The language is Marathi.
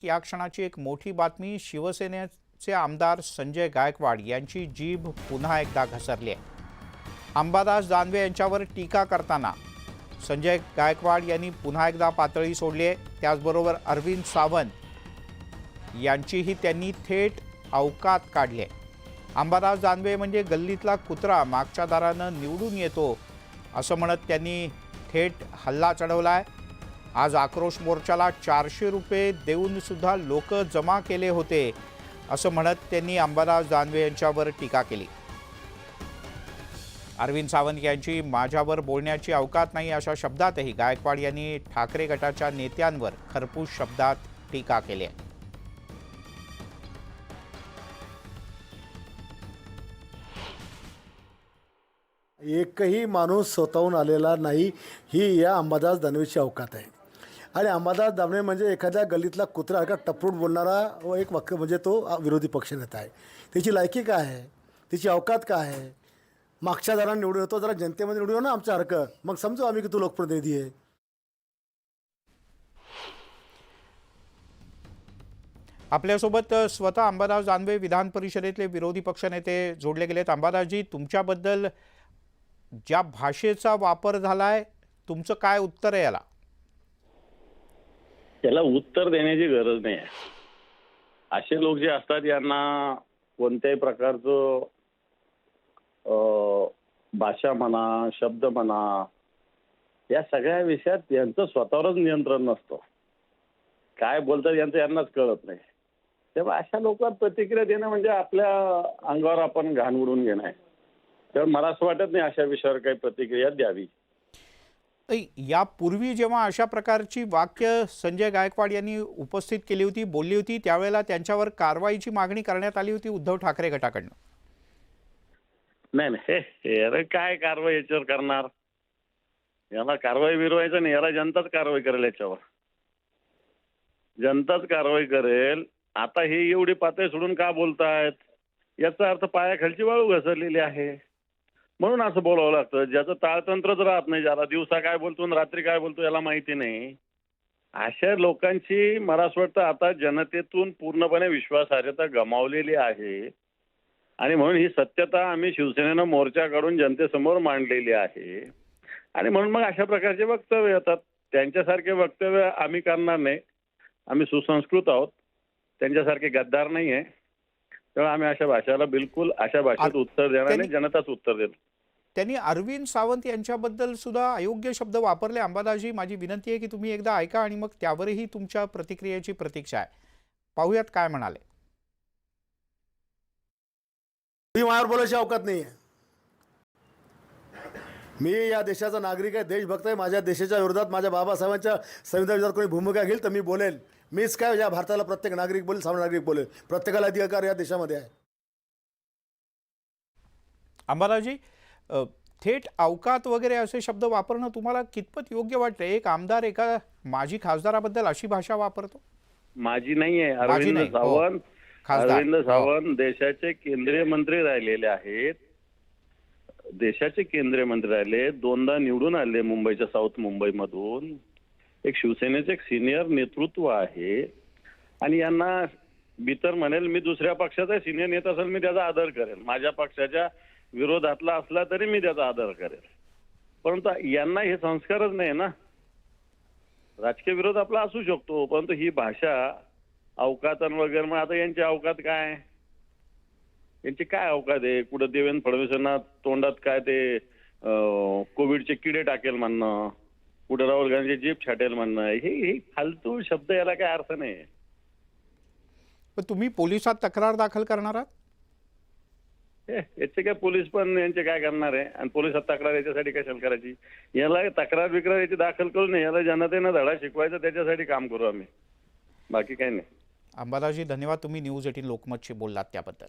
या क्षणाची एक मोठी बातमी. शिवसेनेचे आमदार संजय गायकवाड यांची जीभ पुन्हा एकदा घसरली आहे. अंबादास दानवे यांच्यावर टीका करताना संजय गायकवाड यांनी पुन्हा एकदा पातळी सोडली आहे. त्याचबरोबर अरविंद सावंत यांचीही त्यांनी थेट अवकात काढली आहे. अंबादास दानवे म्हणजे गल्लीतला कुत्रा, मागच्या दारानं निवडून येतो असं म्हणत त्यांनी थेट हल्ला चढवला आहे. आज आक्रोश मोर्चाला 400 रुपये देऊन सुद्धा लोक जमा केले होते असं म्हणत त्यांनी अंबादास दानवे यांच्यावर टीका केली. अरविंद सावंत यांची माझ्यावर बोलण्याची अवकात नाही अशा शब्दातही गायकवाड यांनी ठाकरे गटाच्या नेत्यांवर खरपूस शब्दात टीका केली आहे. एकही माणूस स्वतःहून आलेला नाही, ही या अंबादास दानवेची अवकात आहे. आणि अंबादास दानवे म्हणजे एखाद्या गल्लीतला कुत्रा का टपरूट बोलणारा व एक वाक्य म्हणजे तो विरोधी पक्षनेता आहे. त्याची लायकी काय आहे, त्याची अवकात काय आहे? मागच्या दाराने निवडून येतो, जरा जनतेमध्ये निवडून ना आमच्यासारखं, मग समजू आम्ही की तू लोकप्रतिनिधी आहे. आपल्यासोबत स्वतः अंबादास दानवे विधान परिषदेतले विरोधी पक्षनेते जोडले गेलेत. अंबादासजी, तुमच्याबद्दल ज्या भाषेचा वापर झालाय, तुमचं काय उत्तर आहे याला? त्याला उत्तर देण्याची गरज नाही आहे. असे लोक जे असतात यांना कोणत्याही प्रकारचं भाषा म्हणा, शब्द म्हणा, या सगळ्या विषयात यांचं स्वतःवरच नियंत्रण नसतं. काय बोलतात यांचं यांनाच कळत नाही. तेव्हा अशा लोकांना प्रतिक्रिया देणं म्हणजे आपल्या अंगावर आपण घाण उडवून घेणं आहे. तर मला असं वाटत नाही अशा विषयावर काही प्रतिक्रिया द्यावी. यापूर्वी जेव्हा अशा प्रकारची वाक्य संजय गायकवाड यांनी उपस्थित केली होती, बोलली होती, त्यावेळेला त्यांच्यावर कारवाईची मागणी करण्यात आली होती उद्धव ठाकरे गटाकडनं. नाही अरे काय कारवाई याच्यावर करणार? याला कारवाई विरवायचं नाही, याला जनताच कारवाई करेल. याच्यावर जनताच कारवाई करेल. आता हे एवढी पातळी सोडून का बोलतायत? याचा अर्थ पायाखालची वाळू घसरलेली आहे म्हणून असं बोलावं लागतं. ज्याचं ताळतंत्रच राहत नाही, ज्याला दिवसा काय बोलतो आणि रात्री काय बोलतो याला माहिती नाही, अशा लोकांची मला असं वाटतं आता जनतेतून पूर्णपणे विश्वासार्हता गमावलेली आहे. आणि म्हणून ही सत्यता आम्ही शिवसेनेनं मोर्चा काढून जनतेसमोर मांडलेली आहे. आणि म्हणून मग अशा प्रकारचे वक्तव्य येतात. त्यांच्यासारखे वक्तव्य आम्ही करणार नाही. आम्ही सुसंस्कृत आहोत, त्यांच्यासारखे गद्दार नाही आहे. तेव्हा आम्ही अशा भाषेला बिलकुल अशा भाषेत उत्तर देणार नाही, जनताच उत्तर देईल. त्यांनी अरविंद सावंत यांच्याबद्दल सुद्धा अयोग्य शब्द वापरले. अंबादासजी, माझी विनंती आहे की तुम्ही एकदा ऐका आणि मग त्यावरही तुमच्या प्रतिक्रियेची प्रतीक्षा आहे. पाहूयात काय म्हणाले. मी माझ्यावर बोलायची अवकात नाही आहे. मी या देशाचा नागरिक आहे, देशभक्त आहे. माझ्या देशाच्या विरोधात, माझ्या बाबासाहेबांच्या संविधान विरोधात कोणी भूमिका घेईल तर मी बोलेल. मीच काय, या भारताला प्रत्येक नागरिक बोलेल, सामान्य नागरिक बोलेल. प्रत्येकाला अधिकार या देशामध्ये आहे. अंबादासजी, थेट अवकात वगैरे असे शब्द वापरणं तुम्हाला कितपत योग्य वाटतं? एक आमदार एका माजी खासदाराबद्दल अशी भाषा वापरतो? माझी नाही आहे. अरविंद सावंत देशाचे केंद्रीय मंत्री राहिलेले आहेत. देशाचे केंद्रीय मंत्री राहिले, दोनदा निवडून आले मुंबईच्या साऊथ मुंबईमधून. एक शिवसेनेचे एक सिनियर नेतृत्व आहे. आणि यांना मी तर म्हणेल, मी दुसऱ्या पक्षाचा सिनियर नेता असेल मी त्याचा आदर करेल. माझ्या पक्षाच्या विरोधातला असला तरी मी त्याचा आदर करेल. परंतु यांना हे संस्कारच नाही ना. राजकीय विरोध आपला असू शकतो, परंतु ही भाषा अवकातन वगैरे, मग आता यांची अवकात काय? यांची काय अवकात आहे? कुठं देवेंद्र फडणवीसांना तोंडात काय ते कोविडचे किडे टाकेल म्हणणं, कुठं राहुल गांधी जीप छाटेल म्हणणं, हे फालतू शब्द, याला काय अर्थ नाही. पण तुम्ही पोलिसात तक्रार दाखल करणार आहात? याचे काय पोलीस पण यांचे काय करणार आहे? आणि पोलिसात तक्रार याच्यासाठी कशाला करायची? याला तक्रार बिक्रार याची दाखल करू नये, याला जनतेनं धडा शिकवायचा, त्याच्यासाठी काम करू आम्ही, बाकी काही नाही. अंबादासजी, धन्यवाद. तुम्ही न्यूज 18 लोकमतशी बोललात त्याबद्दल.